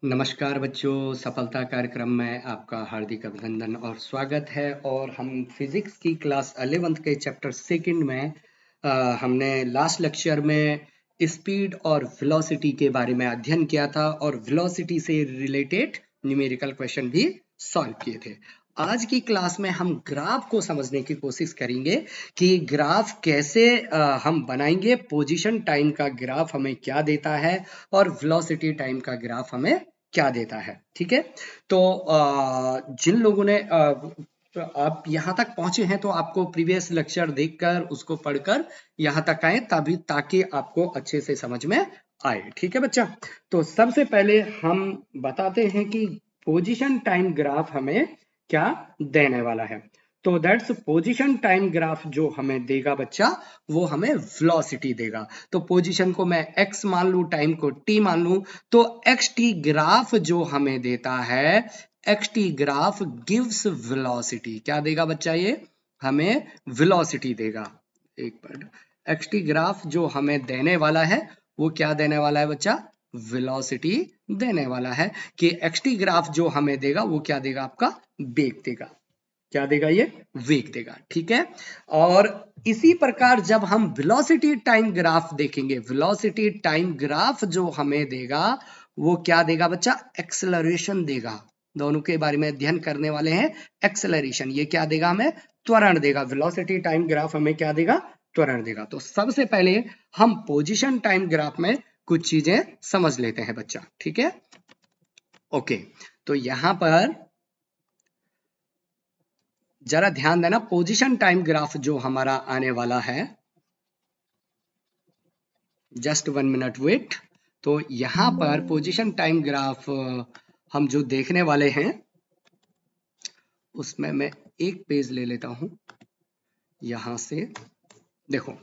नमस्कार बच्चों, सफलता कार्यक्रम में आपका हार्दिक अभिनंदन और स्वागत है। और हम फिजिक्स की क्लास 11th के चैप्टर सेकंड में हमने लास्ट लेक्चर में स्पीड और वेलोसिटी के बारे में अध्ययन किया था और वेलोसिटी से रिलेटेड न्यूमेरिकल क्वेश्चन भी सॉल्व किए थे। आज की क्लास में हम ग्राफ को समझने की कोशिश करेंगे कि ग्राफ कैसे हम बनाएंगे, पोजीशन टाइम का ग्राफ हमें क्या देता है और वेलोसिटी टाइम का ग्राफ हमें क्या देता है। ठीक है, तो जिन लोगों ने आप यहाँ तक पहुंचे हैं तो आपको प्रीवियस लेक्चर देखकर उसको पढ़कर यहाँ तक आए तभी ताकि आपको अच्छे से समझ में आए। ठीक है बच्चा, तो सबसे पहले हम बताते हैं कि पोजीशन टाइम ग्राफ हमें क्या देने वाला है। तो दैट्स पोजीशन टाइम ग्राफ जो हमें देगा बच्चा, वो हमें वेलोसिटी देगा। तो पोजीशन को मैं x मान लूं, टाइम को t मान लूं, तो xt ग्राफ जो हमें देता है, xt ग्राफ गिव्स वेलोसिटी। क्या देगा बच्चा? ये हमें वेलोसिटी देगा। एक मिनट, xt ग्राफ जो हमें देने वाला है वो क्या देने वाला है बच्चा? वेलोसिटी देने वाला है। कि xt ग्राफ जो हमें देगा वो क्या देगा? आपका वेग देगा। क्या देगा? ये वेग देगा। ठीक है, और इसी प्रकार जब हम वेलोसिटी टाइम ग्राफ देखेंगे, वेलोसिटी टाइम ग्राफ जो हमें देगा वो क्या देगा बच्चा? एक्सेलरेशन देगा। दोनों के बारे में अध्ययन करने वाले हैं। एक्सेलरेशन, ये क्या देगा? हमें त्वरण देगा। वेलोसिटी टाइम ग्राफ हमें क्या देगा? त्वरण देगा। तो सबसे पहले हम पोजीशन टाइम ग्राफ में कुछ चीजें समझ लेते हैं बच्चा। ठीक है, ओके, तो यहां पर जरा ध्यान देना, पोजीशन टाइम ग्राफ जो हमारा आने वाला है, जस्ट 1 मिनट वेट। तो यहां पर पोजीशन टाइम ग्राफ हम जो देखने वाले हैं उसमें मैं एक पेज ले लेता हूं। यहां से देखो,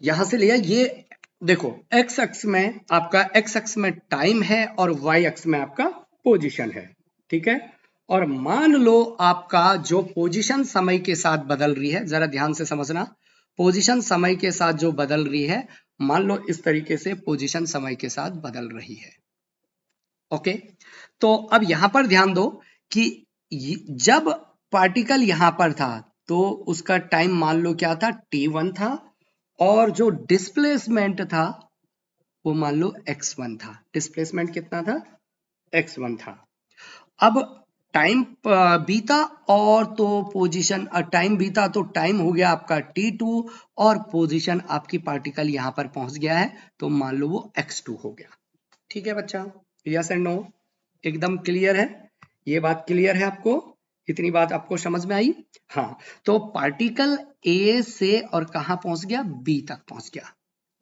यहां से लिया, ये देखो एक्स अक्ष में आपका, एक्स अक्ष में टाइम है और वाई अक्ष में आपका पोजीशन है। ठीक है, और मान लो आपका जो पोजीशन समय के साथ बदल रही है, जरा ध्यान से समझना, पोजीशन समय के साथ जो बदल रही है, मान लो इस तरीके से पोजीशन समय के साथ बदल रही है। ओके, तो अब यहां पर ध्यान दो कि जब पार्टिकल यहां पर था तो उसका टाइम मान लो क्या था? t1 था, और जो डिस्प्लेसमेंट था वो मान लो x1 था। डिस्प्लेसमेंट कितना था? x1 था। अब टाइम बीता और तो पोजीशन, टाइम बीता तो टाइम हो गया आपका t2 और पोजीशन आपकी पार्टिकल यहां पर पहुंच गया है तो मान लो वो x2 हो गया। ठीक है बच्चा, यस एंड नो? एकदम क्लियर है? ये बात क्लियर है आपको? इतनी बात आपको समझ में आई? हाँ, तो पार्टिकल ए से और कहां पहुंच गया? बी तक पहुंच गया।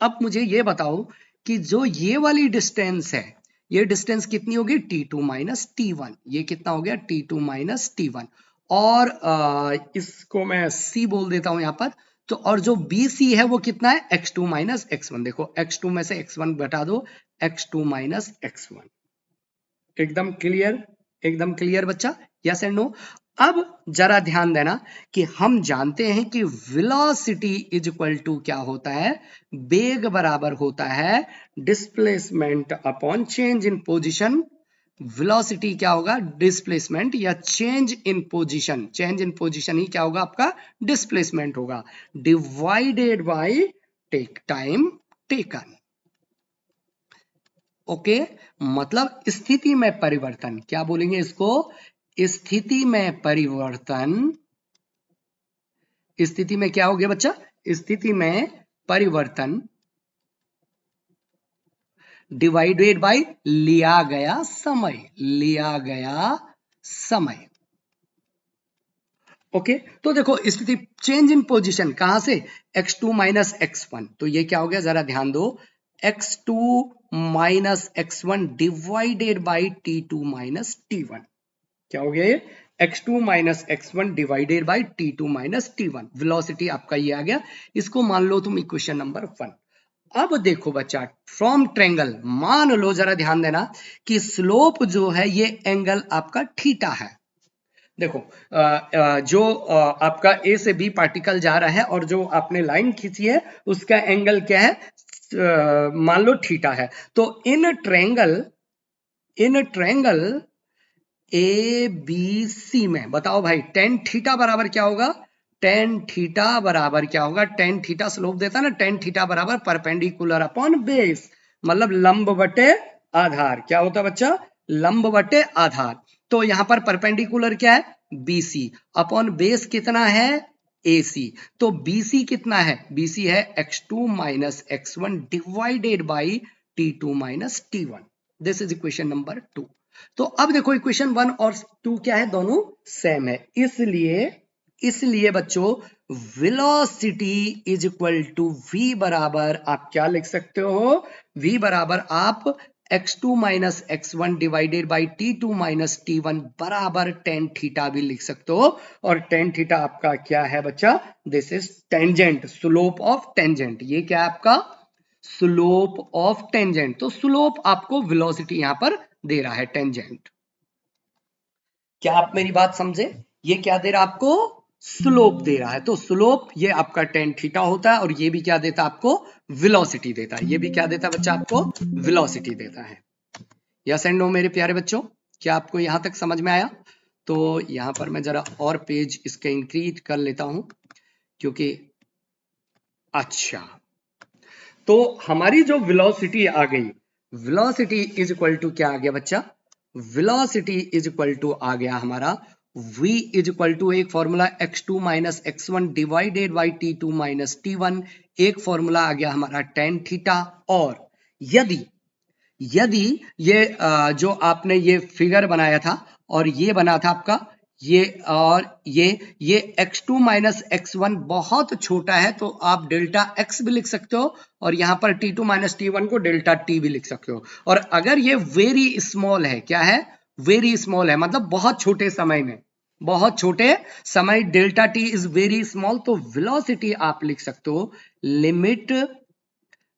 अब मुझे ये बताओ कि जो ये वाली डिस्टेंस है, ये डिस्टेंस कितनी होगी? t2 minus t1। ये कितना हो गया? t2 minus t1। और इसको मैं c बोल देता हूं यहां पर। तो और जो BC है वो कितना है? x2 minus x1। देखो x2 में से x1 घटा दो, x2 माइनस x1। एकदम क्लियर? एकदम क्लियर बच्चा? Yes and no? अब जरा ध्यान देना कि हम जानते हैं कि वेलोसिटी इज इक्वल टू क्या होता है? वेग बराबर होता है displacement upon change in position. Velocity क्या होगा? डिस्प्लेसमेंट या change in position. Change in position ही क्या होगा? आपका डिस्प्लेसमेंट होगा, divided by take time taken. Okay, मतलब स्थिति में परिवर्तन। क्या बोलेंगे इसको? स्थिति में परिवर्तन। स्थिति में क्या हो गया बच्चा? स्थिति में परिवर्तन डिवाइडेड बाय लिया गया समय। लिया गया समय। ओके, तो देखो स्थिति, चेंज इन पोजीशन कहां से? x2 minus x1। तो ये क्या हो गया? जरा ध्यान दो, x2 minus x1 divided by t2 minus t1। क्या हो गया ये? x2 minus x1 divided by t2 minus t1। Velocity आपका ये आ गया। इसको मान लो तुम इक्वेशन नंबर 1। अब देखो बच्चा, फ्रॉम ट्रायंगल, मान लो, जरा ध्यान देना कि स्लोप जो है ये एंगल आपका थीटा है। देखो जो आपका ए से बी पार्टिकल जा रहा है और जो आपने लाइन खींची है उसका एंगल क्या है? मान लो थीटा है। तो in triangle, in triangle ABC में बताओ भाई टेन थीटा बराबर क्या होगा, टेन थीटा बराबर क्या होगा, टेन थीटा स्लोप देता ना, टेन थीटा बराबर परपेंडिकुलर अपॉन बेस, मतलब लंब बटे आधार। क्या होता है बच्चा, लंब बटे आधार। तो यहां पर परपेंडिकुलर क्या है, BC अपॉन बेस कितना है, AC। तो BC कितना है, BC है x2 minus x1 divided by T2 minus T1। This is equation number 2। तो अब देखो इक्वेशन 1 और 2 क्या है, दोनों सेम है, इसलिए बच्चों velocity is equal to v बराबर आप क्या लिख सकते हो, v बराबर आप x2 minus x1 divided by T2 minus T1 बराबर टेन थीटा भी लिख सकते हो। और टेन थीटा आपका क्या है बच्चा, this is tangent, slope of tangent. ये क्या है आपका, स्लोप ऑफ टेंजेंट। तो स्लोप आपको वेलोसिटी यहां पर दे रहा है, टेंजेंट। क्या आप मेरी बात समझे, ये क्या दे रहा है आपको, स्लोप दे रहा है। तो स्लोप ये आपका टेन थीटा होता है, और ये भी क्या देता है आपको, वेलोसिटी देता है। ये भी क्या देता है बच्चा, आपको वेलोसिटी देता है। यस एंड नो मेरे प्यारे बच्चों, क्या आपको यहां तक समझ में आया। तो यहां पर मैं जरा और पेज इसके इंक्रीज कर लेता हूं, क्योंकि अच्छा, तो हमारी जो वेलोसिटी आ गई, वेलोसिटी इज इक्वल टू क्या आ गया बच्चा, वेलोसिटी इज इक्वल टू आ गया हमारा v इज इक्वल टू एक formula x2 minus x1 divided by T2 minus T1, एक फॉर्मूला आ गया हमारा टेन थीटा। और यदि यदि ये जो आपने ये फिगर बनाया था और ये बना था आपका ये, और ये x2 माइनस x1 बहुत छोटा है, तो आप डेल्टा x भी लिख सकते हो, और यहां पर T2 माइनस T1 को डेल्टा t भी लिख सकते हो। और अगर ये वेरी स्मॉल है, क्या है, वेरी स्मॉल है, मतलब बहुत छोटे समय में, बहुत छोटे समय, delta t is very small, तो वेलोसिटी आप लिख सकते हो limit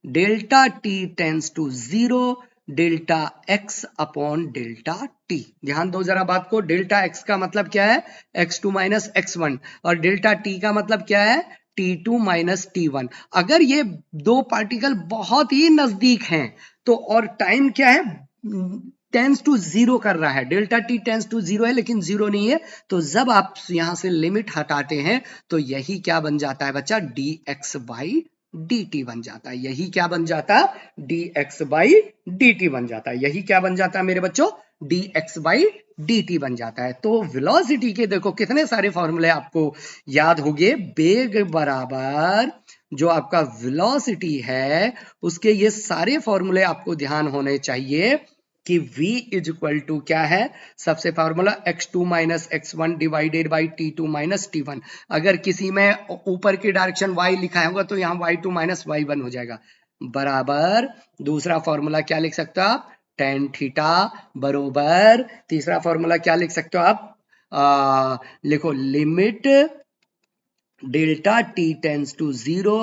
delta t tends to 0 delta x upon delta t। ध्यान दो जरा बात को, डेल्टा x का मतलब क्या है, x2 माइनस x1, और डेल्टा t का मतलब क्या है, T2 माइनस T1। अगर ये दो पार्टिकल बहुत ही नजदीक हैं, तो और टाइम क्या है, टेंस टू 0 कर रहा है, डेल्टा t टेंस टू 0 है लेकिन 0 नहीं है, तो जब आप यहां से लिमिट हटाते हैं तो यही क्या बन जाता है बच्चा, dx बाई dt बन जाता है। यही क्या बन जाता है, dx बाई dt बन जाता है। यही क्या बन जाता है मेरे बच्चों, dx बाई dt बन जाता है। तो वेलोसिटी के देखो कितने सारे फॉर्मूले आपको याद होंगे। बेग बराबर जो आपका वेलोसिटी है, उसके ये सारे फॉर्मूले आपको ध्यान होने चाहिए कि v इज इक्वल टू क्या है, सबसे formula x2 minus x1 divided by T2 minus T1। अगर किसी में ऊपर की डायरेक्शन y लिखा होगा तो यहाँ y2 माइनस y1 हो जाएगा, बराबर दूसरा फॉर्मूला क्या लिख सकते हो आप, टेन थीटा बरोबर, तीसरा फॉर्मूला क्या लिख सकते हो आप, लिखो limit delta t tends to 0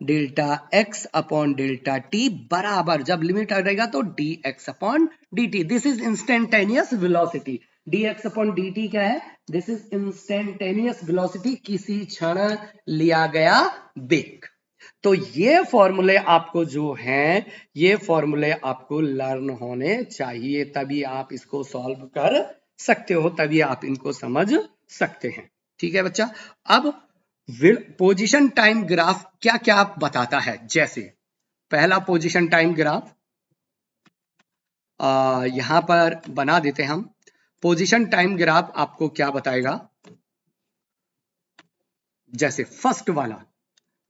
delta x upon delta t बराबर, जब लिमिट आ जाएगा तो dx upon dt। This is instantaneous velocity. dx upon dt क्या है, दिस इज इंस्टेंटेनियस वेलोसिटी, किसी क्षण लिया गया वेग। तो ये फॉर्मूले आपको जो हैं, ये फॉर्मूले आपको लर्न होने चाहिए, तभी आप इसको सॉल्व कर सकते हो, तभी आप इनको समझ सकते हैं। ठीक है बच्चा। अब पोजीशन टाइम ग्राफ क्या क्या बताता है, जैसे पहला पोजीशन टाइम ग्राफ यहां पर बना देते हम। पोजीशन टाइम ग्राफ आपको क्या बताएगा, जैसे फर्स्ट वाला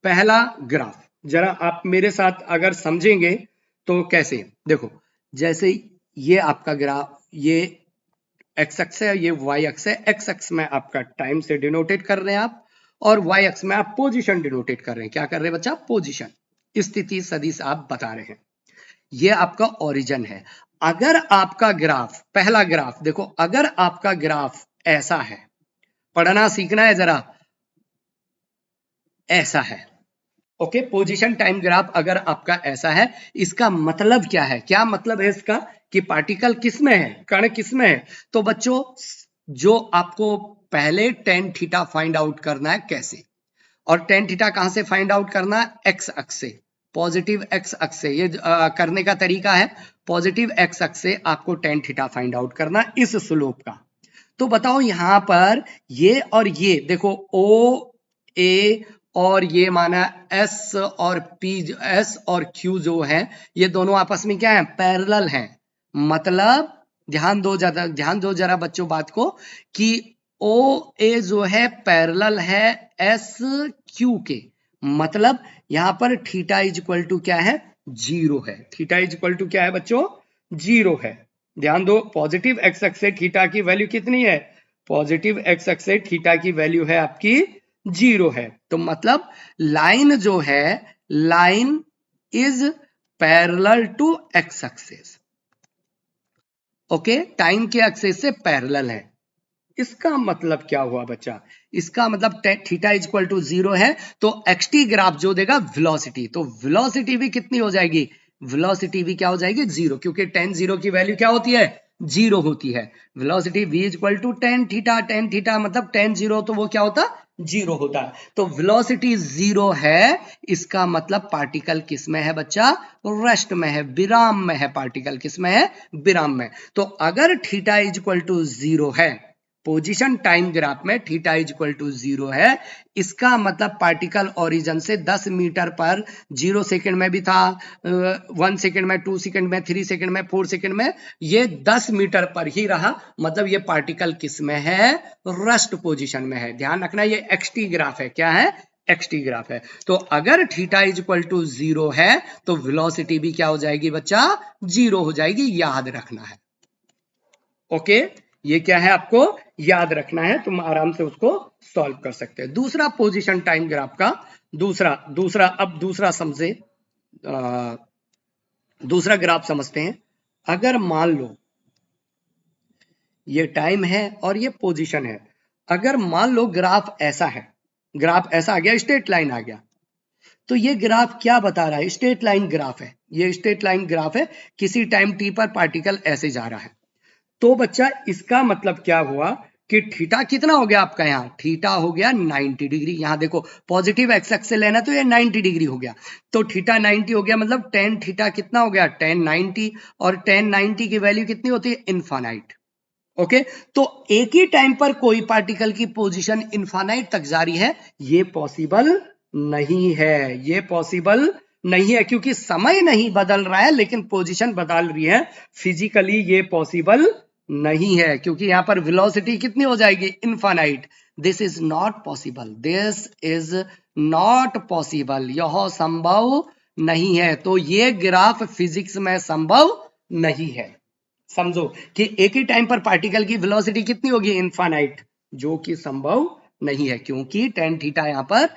पहला ग्राफ, जरा आप मेरे साथ अगर समझेंगे तो कैसे, देखो जैसे ये आपका ग्राफ, ये एक्स अक्ष है, ये वाई अक्ष है। एक्स अक्ष में आपका टाइम से डिनोटेट कर रहे हैं आप, और वाई अक्ष में आप पोजीशन डिनोटेट कर रहे हैं। क्या कर रहे हैं बच्चा, पोजीशन, स्थिति सदिश आप बता रहे हैं। ये आपका ओरिजिन है। अगर आपका ग्राफ, पहला ग्राफ देखो, अगर आपका ग्राफ ऐसा है, पढ़ना सीखना है जरा, ऐसा है, ओके, पोजीशन टाइम ग्राफ अगर आपका ऐसा है, इसका मतलब क्या है, क्या मतलब है इसका, कि पार्टिकल किस में है, कण किस में है। तो बच्चों जो आपको पहले टेन थीटा फाइंड आउट करना है, कैसे, और टेन थीटा कहां से फाइंड आउट करना है, एक्स अक्ष से। पॉजिटिव एक्स अक्ष से, ये करने का तरीका है, पॉजिटिव एक्स अक्ष से आपको टेन थीटा फाइंड आउट करना इस स्लोप का। तो बताओ यहां पर ये और ये देखो ओ ए और ये माना एस और पी, एस और क्यू जो है ये दोनों आपस में क्या है, पैरेलल हैं। मतलब ध्यान दो जरा बच्चों बात को कि ओ ए जो है पैरेलल है एस क्यू के, मतलब यहां पर थीटा इज इक्वल टू क्या है, जीरो है। थीटा इज इक्वल टू क्या है बच्चों, जीरो है। ध्यान दो पॉजिटिव एक्स एक्स से थीटा की वैल्यू कितनी है, पॉजिटिव एक्स एक्स से थीटा की वैल्यू है आपकी जीरो है। तो मतलब लाइन जो है, line is parallel to x axis, okay, time के एक्सिस से पैरेलल है। इसका मतलब क्या हुआ बच्चा, इसका मतलब theta is equal to zero है तो एक्सटी ग्राफ जो देगा वेलोसिटी, तो वेलोसिटी भी कितनी हो जाएगी, वेलोसिटी भी क्या हो जाएगी, जीरो, क्योंकि टेन जीरो की वैल्यू क्या होती है, जीरो होती है। Velocity v is equal to tan theta मतलब टेन जीरो, तो वो क्या होता, जीरो होता है। तो वेलोसिटी जीरो है, इसका मतलब पार्टिकल किस में है बच्चा, रेस्ट में है, विराम में है। पार्टिकल किस में है, विराम में। तो अगर theta is equal to zero है, पोजीशन टाइम ग्राफ में theta is equal to zero है, इसका मतलब पार्टिकल ओरिजिन से 10 मीटर पर 0 सेकंड में भी था, 1 सेकंड में, 2 सेकंड में, 3 सेकंड में, 4 सेकंड में, ये 10 मीटर पर ही रहा। मतलब ये पार्टिकल किस में है, रेस्ट पोजीशन में है। ध्यान रखना ये एक्सटी ग्राफ है, क्या है, एक्सटी ग्राफ है। तो अगर theta is equal to zero है तो वेलोसिटी भी क्या हो जाएगी बच्चा, जीरो हो जाएगी, याद रखना है। ओके, ये क्या है आपको याद रखना है, तुम आराम से उसको सॉल्व कर सकते हैं। दूसरा पोजीशन टाइम ग्राफ का दूसरा समझे, दूसरा ग्राफ समझते हैं। अगर मान लो ये टाइम है और ये पोजीशन है, अगर मान लो ग्राफ ऐसा है, ग्राफ ऐसा आ गया, स्ट्रेट लाइन आ गया, तो ये ग्राफ क्या बता रहा है, स्ट्रेट लाइन ग्राफ है, ये स्ट्रेट लाइन ग्राफ है, किसी टाइम टी पर पार्टिकल ऐसे जा रहा है। तो बच्चा इसका मतलब क्या हुआ कि थीटा कितना हो गया आपका, यहां थीटा हो गया 90 डिग्री। यहां देखो पॉजिटिव एक्स एक्स से लेना तो ये 90 डिग्री हो गया, तो थीटा 90 हो गया, मतलब टेन थीटा कितना हो गया, 1090, और 1090 की वैल्यू कितनी होती है, इनफाइनाइट। ओके, तो एक ही टाइम पर कोई पार्टिकल की पोजीशन इनफाइनाइट तक जारी है, ये पॉसिबल नहीं है, ये पॉसिबल नहीं है, क्योंकि समय नहीं बदल रहा है लेकिन पोजीशन बदल रही है। फिजिकली ये पॉसिबल नहीं है, क्योंकि यहां पर वेलोसिटी कितनी हो जाएगी, infinite. This is not possible, this is not possible, यह संभव नहीं है। तो ये ग्राफ फिजिक्स में संभव नहीं है। समझो कि एक ही टाइम पर पार्टिकल की वेलोसिटी कितनी होगी, इनफाइनाइट, जो कि संभव नहीं है, क्योंकि टेन थीटा यहां पर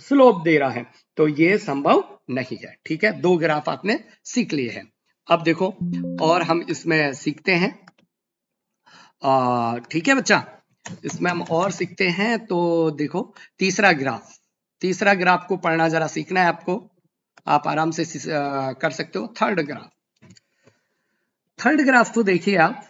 स्लोप दे रहा है, तो ये संभव नहीं है। ठीक है, दो ग्राफ आपने सीख लिए हैं। अब देखो और हम इसमें सीखते हैं, ठीक है बच्चा, इसमें हम और सीखते हैं। तो देखो तीसरा ग्राफ को पढ़ना जरा सीखना है आपको, आप आराम से कर सकते हो। थर्ड ग्राफ तो देखिए आप,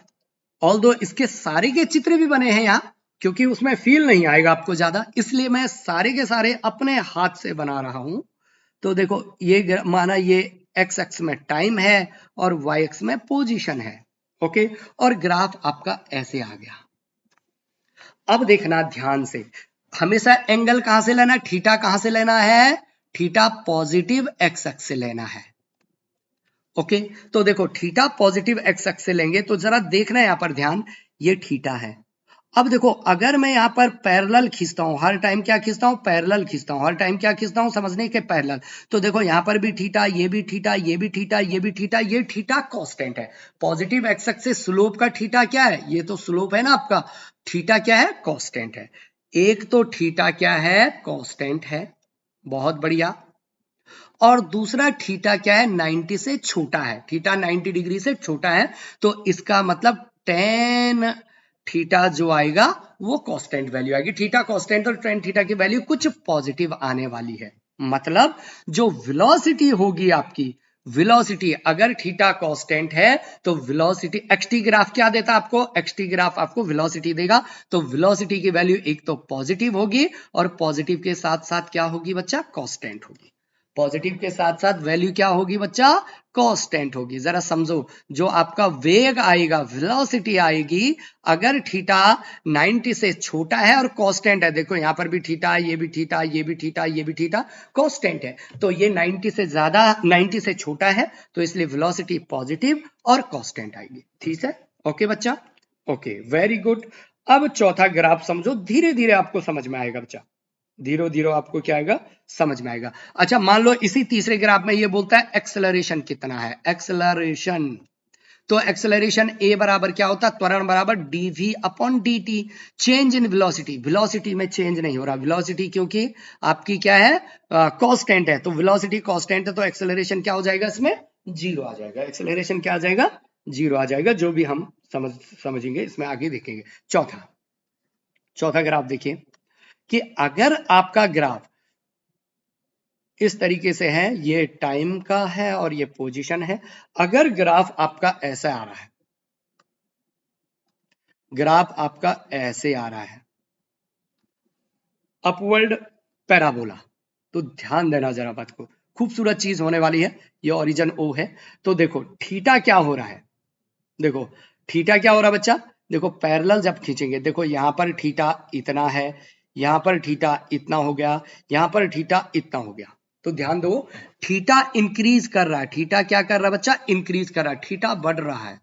ऑल्दो इसके सारे के चित्र भी बने हैं यहाँ, क्योंकि उसमें फील नहीं आएगा आपको ज्यादा, इसलिए मैं सारे के सारे अपने हाथ से बना रहा हूं। तो देखो ये माना ये एक्स एक्स में टाइम है और वाई एक्स में पोजीशन है, ओके, और ग्राफ आपका ऐसे आ गया। अब देखना ध्यान से, हमेशा एंगल कहां से लेना है, थीटा कहां से लेना है, थीटा पॉजिटिव एक्स एक्स से लेना है। ओके, तो देखो थीटा पॉजिटिव एक्स एक्स से लेंगे तो जरा देखना है यहां पर ध्यान, ये थीटा है। अब देखो अगर मैं यहां पर पैरेलल खींचता हूं, हर टाइम क्या खींचता हूं, पैरेलल खींचता हूं, हर टाइम क्या खींचता हूं, समझने के पैरेलल। तो देखो यहां पर भी थीटा, ये भी थीटा, ये भी थीटा, ये भी थीटा, ये थीटा कांस्टेंट है। पॉजिटिव एक्स एक्स से स्लोप का थीटा क्या है, ये तो स्लोप है ना आपका, थीटा क्या है, कांस्टेंट है। एक तो थीटा क्या है, कांस्टेंट है, बहुत बढ़िया, और दूसरा थीटा क्या है, 90 से छोटा है, थीटा 90 डिग्री से छोटा है, तो इसका मतलब टेन थीटा जो आएगा वो कांस्टेंट वैल्यू आएगी। थीटा कांस्टेंट और टेन थीटा की वैल्यू कुछ पॉजिटिव आने वाली है। मतलब जो वेलोसिटी होगी आपकी, वेलोसिटी अगर थीटा कांस्टेंट है तो वेलोसिटी, एक्सटी ग्राफ क्या देता है आपको, एक्सटी ग्राफ आपको वेलोसिटी देगा, तो वेलोसिटी की वैल्यू एक तो पॉजिटिव होगी और पॉजिटिव के साथ साथ क्या होगी बच्चा, कांस्टेंट होगी। पॉजिटिव के साथ साथ वैल्यू क्या होगी बच्चा, कांस्टेंट होगी। जरा समझो, जो आपका वेग आएगा, वेलोसिटी आएगी, अगर थीटा 90 से छोटा है और कांस्टेंट है, देखो यहां पर भी थीटा, ये भी थीटा, ये भी थीटा, ये भी थीटा, कांस्टेंट है, तो ये 90 से ज्यादा, 90 से छोटा है, तो इसलिए वेलोसिटी पॉजिटिव और कांस्टेंट आएगी। ठीक है, ओके बच्चा, ओके, वेरी गुड। अब चौथा ग्राफ समझो, धीरे धीरे आपको समझ में आएगा बच्चा, धीरे धीरे आपको क्या आएगा, समझ में आएगा। अच्छा, मान लो इसी तीसरे ग्राफ में ये बोलता है एक्सेलरेशन कितना है, एक्सेलरेशन, तो एक्सेलरेशन ए बराबर क्या होता है, त्वरण बराबर dv upon dt। Change in velocity, velocity में चेंज नहीं हो रहा, वेलोसिटी क्योंकि आपकी क्या है, कांस्टेंट है, तो वेलोसिटी कांस्टेंट है, तो एक्सेलरेशन क्या हो जाएगा, इसमें जीरो आ जाएगा, एक्सेलरेशन क्या आ जाएगा, जीरो आ जाएगा, जो भी हम समझेंगे इसमें आगे देखेंगे। चौथा ग्राफ देखिए कि अगर आपका ग्राफ इस तरीके से है, ये टाइम का है और ये पोजीशन है, अगर ग्राफ आपका ऐसा आ रहा है, ग्राफ आपका ऐसे आ रहा है, अपवर्ड पैराबोला, तो ध्यान देना जरा बात को, खूबसूरत चीज होने वाली है, ये ओरिजिन ओ है। तो देखो थीटा क्या हो रहा है, देखो थीटा क्या हो रहा है बच्चा, देखो पैरेलल जब खींचेंगे, देखो यहां पर थीटा इतना है, यहां पर थीटा इतना हो गया, यहां पर थीटा इतना हो गया, तो ध्यान दो, थीटा इंक्रीज कर रहा है, थीटा क्या कर रहा है बच्चा, इंक्रीज कर रहा है, थीटा बढ़ रहा है।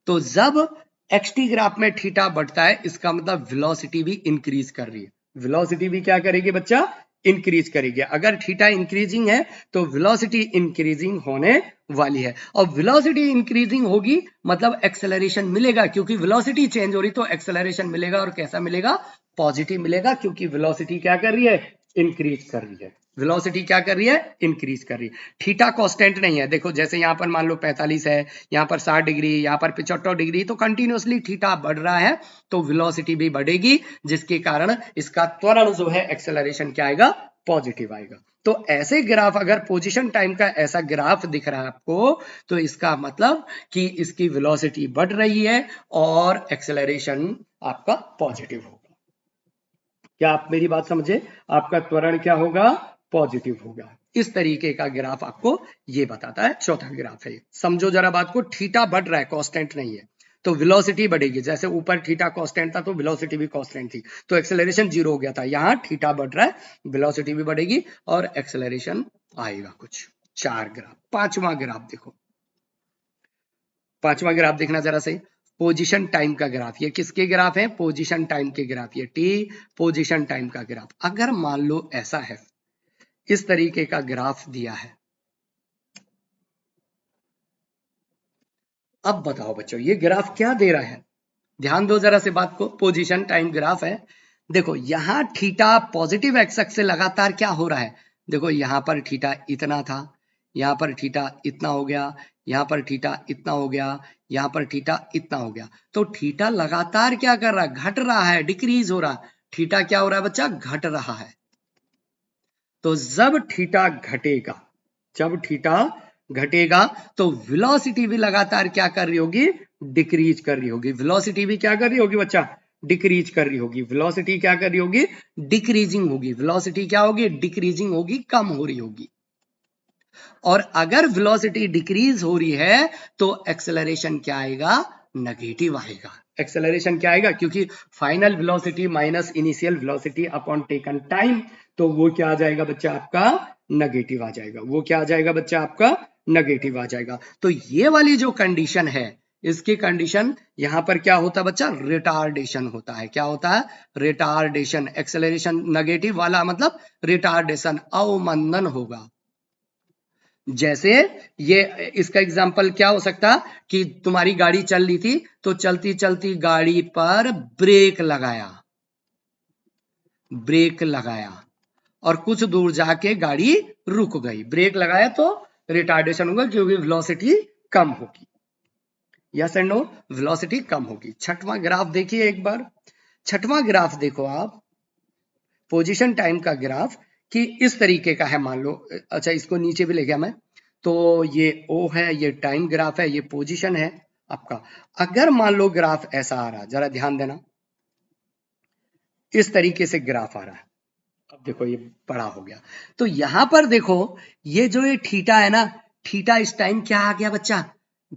तो जब एक्सटी ग्राफ में थीटा बढ़ता है, इसका मतलब वेलोसिटी भी इंक्रीज कर रही है, वेलोसिटी भी क्या करेगी बच्चा, इंक्रीज करेगी। अगर थीटा इंक्रीजिंग है तो वेलोसिटी इंक्रीजिंग होने वाली है, और वेलोसिटी इंक्रीजिंग होगी मतलब एक्सेलरेशन मिलेगा, क्योंकि वेलोसिटी चेंज हो रही तो एक्सेलरेशन मिलेगा, और कैसा मिलेगा, पॉजिटिव मिलेगा, क्योंकि वेलोसिटी क्या कर रही है, इंक्रीज कर रही है, वेलोसिटी क्या कर रही है, इंक्रीज कर रही है। थीटा कांस्टेंट नहीं है, देखो जैसे यहां पर मान लो 45 है, यहां पर 60 डिग्री, यहां पर 75 डिग्री, तो कंटिन्यूअसली थीटा बढ़ रहा है, तो वेलोसिटी भी बढ़ेगी, जिसके कारण इसका त्वरण जो है, एक्सेलरेशन क्या आएगा, पॉजिटिव आएगा। तो ऐसे ग्राफ, अगर पोजीशन टाइम का ऐसा ग्राफ दिख रहा है आपको, तो इसका मतलब कि इसकी वेलोसिटी बढ़ रही है और एक्सेलरेशन आपका पॉजिटिव होगा। क्या आप मेरी बात समझे, आपका त्वरण क्या होगा, पॉजिटिव होगा। इस तरीके का ग्राफ आपको ये बताता है, चौथा ग्राफ है। समझो जरा बात को, थीटा बढ़ रहा है, कांस्टेंट नहीं है, तो वेलोसिटी बढ़ेगी, जैसे ऊपर थीटा कांस्टेंट था तो वेलोसिटी भी कांस्टेंट थी, तो एक्सेलरेशन जीरो हो गया था, यहां थीटा बढ़ रहा है, वेलोसिटी भी बढ़ेगी और एक्सेलरेशन आएगा कुछ। चार ग्राफ, पांचवा ग्राफ देखो, पांचवा ग्राफ देखना जरा से, पोजीशन टाइम का ग्राफ, ये किसके ग्राफ है, पोजीशन टाइम के ग्राफ, ये टी पोजीशन टाइम का ग्राफ। अगर मान लो ऐसा है, इस तरीके का ग्राफ दिया है, अब बताओ बच्चों ये ग्राफ क्या दे रहा है, ध्यान दो जरा से बात को, पोजीशन टाइम ग्राफ है, देखो यहां थीटा पॉजिटिव एक्स एक्सिस से लगातार क्या हो रहा है, देखो यहां पर थीटा इतना था, यहां पर थीटा इतना हो गया, यहां पर थीटा इतना हो गया, यहां पर थीटा इतना हो गया, तो थीटा लगातार क्या कर रहा है, घट रहा है, डिक्रीज हो रहा है, थीटा क्या हो रहा है बच्चा, घट रहा है। तो जब थीटा घटेगा, जब थीटा घटेगा तो वेलोसिटी भी लगातार क्या कर रही होगी, डिक्रीज कर रही होगी, वेलोसिटी भी क्या कर रही होगी बच्चा, डिक्रीज कर रही होगी, वेलोसिटी क्या कर रही होगी, डिक्रीजिंग होगी, वेलोसिटी क्या होगी, डिक्रीजिंग होगी, कम हो रही होगी। और अगर वेलोसिटी डिक्रीज हो रही है तो एक्सेलरेशन क्या आएगा, नेगेटिव आएगा। एक्सेलरेशन क्या आएगा, क्योंकि final velocity minus initial velocity upon taken time, तो वो क्या आ जाएगा बच्चा, आपका नेगेटिव आ जाएगा, वो क्या आ जाएगा बच्चा, आपका नेगेटिव आ जाएगा। तो ये वाली जो कंडीशन है, इसकी कंडीशन यहां पर क्या होता है बच्चा, रिटार्डेशन होता है, क्या होता है, रिटार्डेशन। एक्सेलरेशन नेगेटिव वाला मतलब रिटार्डेशन, अवमंदन होगा। जैसे ये, इसका एग्जाम्पल क्या हो सकता कि तुम्हारी गाड़ी चल रही थी, तो चलती चलती गाड़ी पर ब्रेक लगाया, ब्रेक लगाया और कुछ दूर जाके गाड़ी रुक गई, ब्रेक लगाया तो रिटार्डेशन होगा, क्योंकि वेलोसिटी कम होगी, यस एंड नो, वेलोसिटी कम होगी। छठवां ग्राफ देखिए एक बार, छठवां ग्राफ देखो आप, पोजीशन टाइम का ग्राफ, कि इस तरीके का है, मान लो, अच्छा इसको नीचे भी ले गया मैं, तो ये O है, ये टाइम ग्राफ है, ये पोजीशन है आपका। अगर मान लो ग्राफ ऐसा आ रहा, जरा ध्यान देना, इस तरीके से ग्राफ आ रहा है, अब देखो ये बड़ा हो गया। तो यहां पर देखो ये जो ये थीटा है ना, थीटा इस टाइम क्या आ गया बच्चा,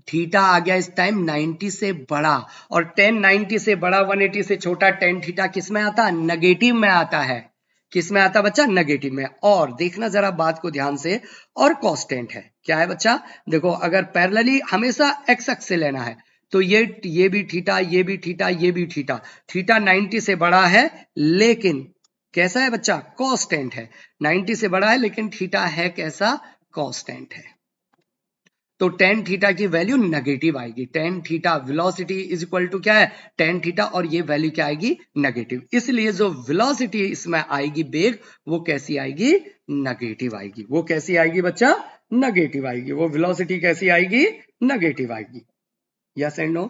थीटा आ गया इस टाइम 90 से बड़ा, और tan 90 से बड़ा 180 से छोटा tan थीटा किस में आता है, नेगेटिव में आता है। किस में आता बच्चा, नेगेटिव में। और देखना जरा बात को ध्यान से, और कांस्टेंट है, क्या है बच्चा, देखो अगर पैरेलली हमेशा एक्स अक्ष से लेना है तो ये भी थीटा, ये भी थीटा, ये भी थीटा, थीटा 90 से बड़ा है लेकिन कैसा है बच्चा, कांस्टेंट है। 90 से बड़ा है लेकिन थीटा है कैसा, कांस्टेंट है। तो tan थीटा की वैल्यू नेगेटिव आएगी। tan theta velocity is equal to क्या है, tan थीटा, और ये वैल्यू क्या आएगी, नेगेटिव। इसलिए जो वेलोसिटी इसमें आएगी वेग, वो कैसी आएगी, नेगेटिव आएगी। वो कैसी आएगी बच्चा, नेगेटिव आएगी। वो वेलोसिटी कैसी आएगी, नेगेटिव आएगी। यस एंड नो,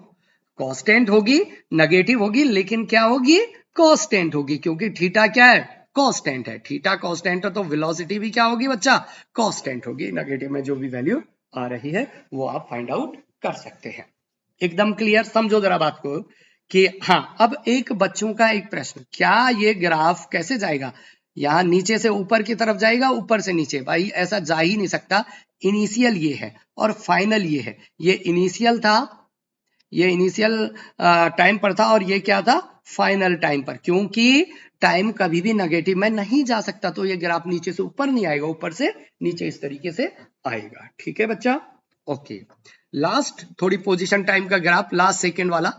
कांस्टेंट होगी, नेगेटिव होगी, लेकिन क्या होगी, कांस्टेंट होगी, क्योंकि थीटा क्या है, कांस्टेंट है। थीटा कांस्टेंट है तो वेलोसिटी भी क्या होगी बच्चा, कांस्टेंट होगी। नेगेटिव में जो भी वैल्यू आ रही है वो आप फाइंड आउट कर सकते हैं। एकदम क्लियर, समझो जरा बात को कि हाँ। अब एक बच्चों का एक प्रश्न, क्या ये ग्राफ कैसे जाएगा, यहां नीचे से ऊपर की तरफ जाएगा, ऊपर से नीचे, भाई ऐसा जा ही नहीं सकता। इनिशियल ये है और फाइनल ये है। ये इनिशियल था, ये इनिशियल टाइम पर था, और ये क्या था, फाइनल टाइम पर, क्योंकि टाइम कभी भी नेगेटिव में नहीं जा सकता। तो ये ग्राफ नीचे से ऊपर नहीं आएगा, ऊपर से नीचे इस तरीके से आएगा। ठीक है बच्चा, ओके। लास्ट थोड़ी पोजीशन टाइम का ग्राफ, लास्ट सेकंड वाला,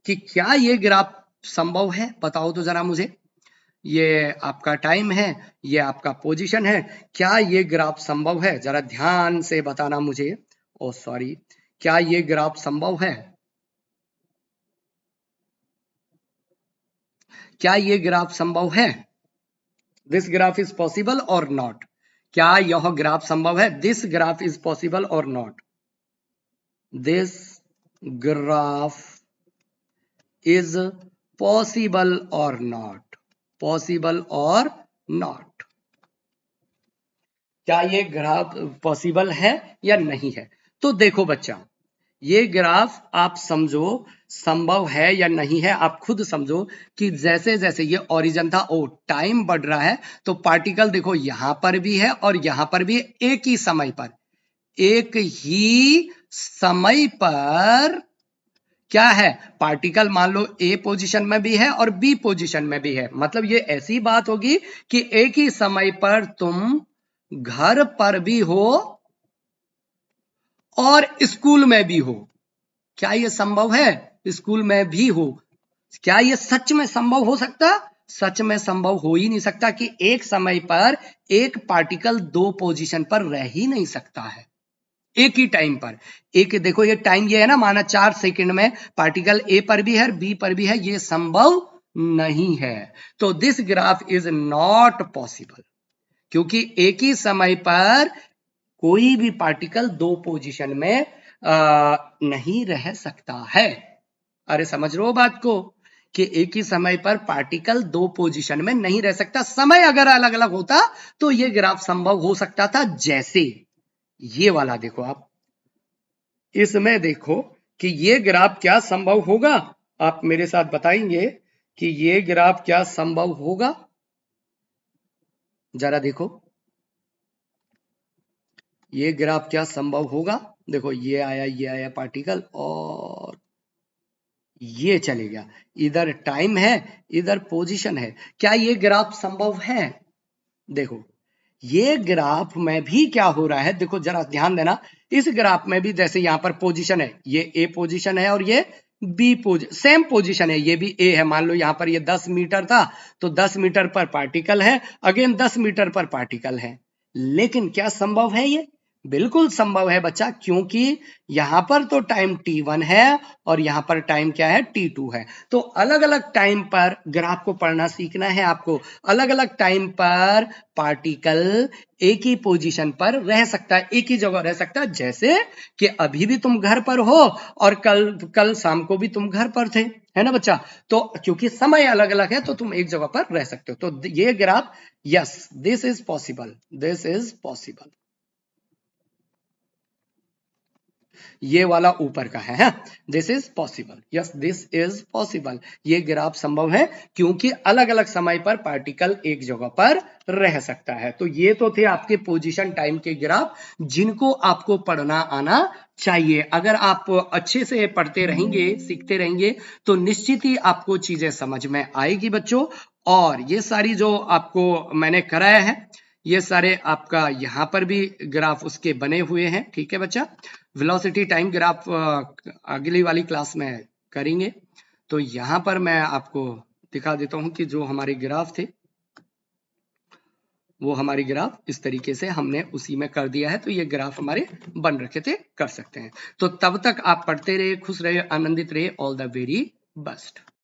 कि क्या ये ग्राफ संभव है, बताओ तो जरा मुझे। ये आपका टाइम है, ये आपका पोजीशन है, क्या ये ग्राफ संभव है, जरा ध्यान से बताना मुझे। ओ सॉरी, क्या ये ग्राफ संभव है, क्या ये ग्राफ संभव है, दिस ग्राफ इज पॉसिबल और नॉट, क्या यह ग्राफ संभव है, दिस ग्राफ इज पॉसिबल और not, this graph is possible और नॉट, पॉसिबल और नॉट, क्या ये ग्राफ पॉसिबल है या नहीं है। तो देखो बच्चा, ये ग्राफ आप समझो संभव है या नहीं है, आप खुद समझो कि जैसे जैसे ये ओरिजिन था, ओ टाइम बढ़ रहा है, तो पार्टिकल देखो यहां पर भी है और यहां पर भी, एक ही समय पर, एक ही समय पर क्या है, पार्टिकल मान लो ए पोजीशन में भी है और बी पोजीशन में भी है। मतलब ये ऐसी बात होगी कि एक ही समय पर तुम घर पर भी हो और स्कूल में भी हो। क्या ये संभव है, स्कूल में भी हो, क्या ये सच में संभव हो सकता, सच में संभव हो ही नहीं सकता कि एक समय पर एक पार्टिकल दो पोजीशन पर रह ही नहीं सकता है एक ही टाइम पर। एक देखो ये टाइम ये है ना, माना 4 सेकंड में पार्टिकल ए पर भी है बी पर भी है, ये संभव नहीं है। तो this graph is not possible, क्योंकि एक ही समय पर कोई भी पार्टिकल दो पोजीशन में नहीं रह सकता है। अरे समझ रहे हो बात को, कि एक ही समय पर पार्टिकल दो पोजीशन में नहीं रह सकता। समय अगर अलग अलग होता तो ये ग्राफ संभव हो सकता था। जैसे ये वाला देखो आप, इसमें देखो कि ये ग्राफ क्या संभव होगा, आप मेरे साथ बताएंगे कि ये ग्राफ क्या संभव होगा, जरा देखो ये ग्राफ क्या संभव होगा। देखो ये आया पार्टिकल और ये चले गया, इधर टाइम है इधर पोजीशन है, क्या ये ग्राफ संभव है। देखो ये ग्राफ में भी क्या हो रहा है, देखो जरा ध्यान देना, इस ग्राफ में भी जैसे यहां पर पोजीशन है, ये ए पोजीशन है और ये बी सेम पोजीशन है, ये भी ए है। मान लो यहां पर ये 10 मीटर था तो 10 मीटर पर पार्टिकल है, अगेन 10 मीटर पर पार्टिकल है। लेकिन क्या संभव है, ये बिल्कुल संभव है बच्चा, क्योंकि यहां पर तो टाइम t1 है और यहां पर टाइम क्या है, t2 है। तो अलग अलग टाइम पर ग्राफ को पढ़ना सीखना है आपको। अलग अलग टाइम पर पार्टिकल एक ही पोजीशन पर रह सकता है, एक ही जगह रह सकता है। जैसे कि अभी भी तुम घर पर हो और कल शाम को भी तुम घर पर थे, है ना बच्चा। तो क्योंकि समय अलग अलग है तो तुम एक जगह पर रह सकते हो। तो ये graph, yes this is possible, this is possible. ये वाला ऊपर का है, this is possible, yes this is possible, ये ग्राफ संभव है क्योंकि अलग अलग समय पर पार्टिकल एक जगह पर रह सकता है। तो ये तो थे आपके पोजीशन टाइम के ग्राफ जिनको आपको पढ़ना आना चाहिए। अगर आप अच्छे से पढ़ते रहेंगे, सीखते रहेंगे, तो निश्चित ही आपको चीजें समझ में आएगी बच्चों। और ये सारी जो आपको मैंने कराया है, ये सारे आपका यहाँ पर भी ग्राफ उसके बने हुए हैं, ठीक है बच्चा। वेलोसिटी टाइम ग्राफ अगली वाली क्लास में करेंगे। तो यहाँ पर मैं आपको दिखा देता हूँ कि जो हमारे ग्राफ थे वो हमारे ग्राफ इस तरीके से हमने उसी में कर दिया है। तो ये ग्राफ हमारे बन रखे थे, कर सकते हैं। तो तब तक आप पढ़ते रहिए, खुश रहिए, आनंदित रहिए। All the very best.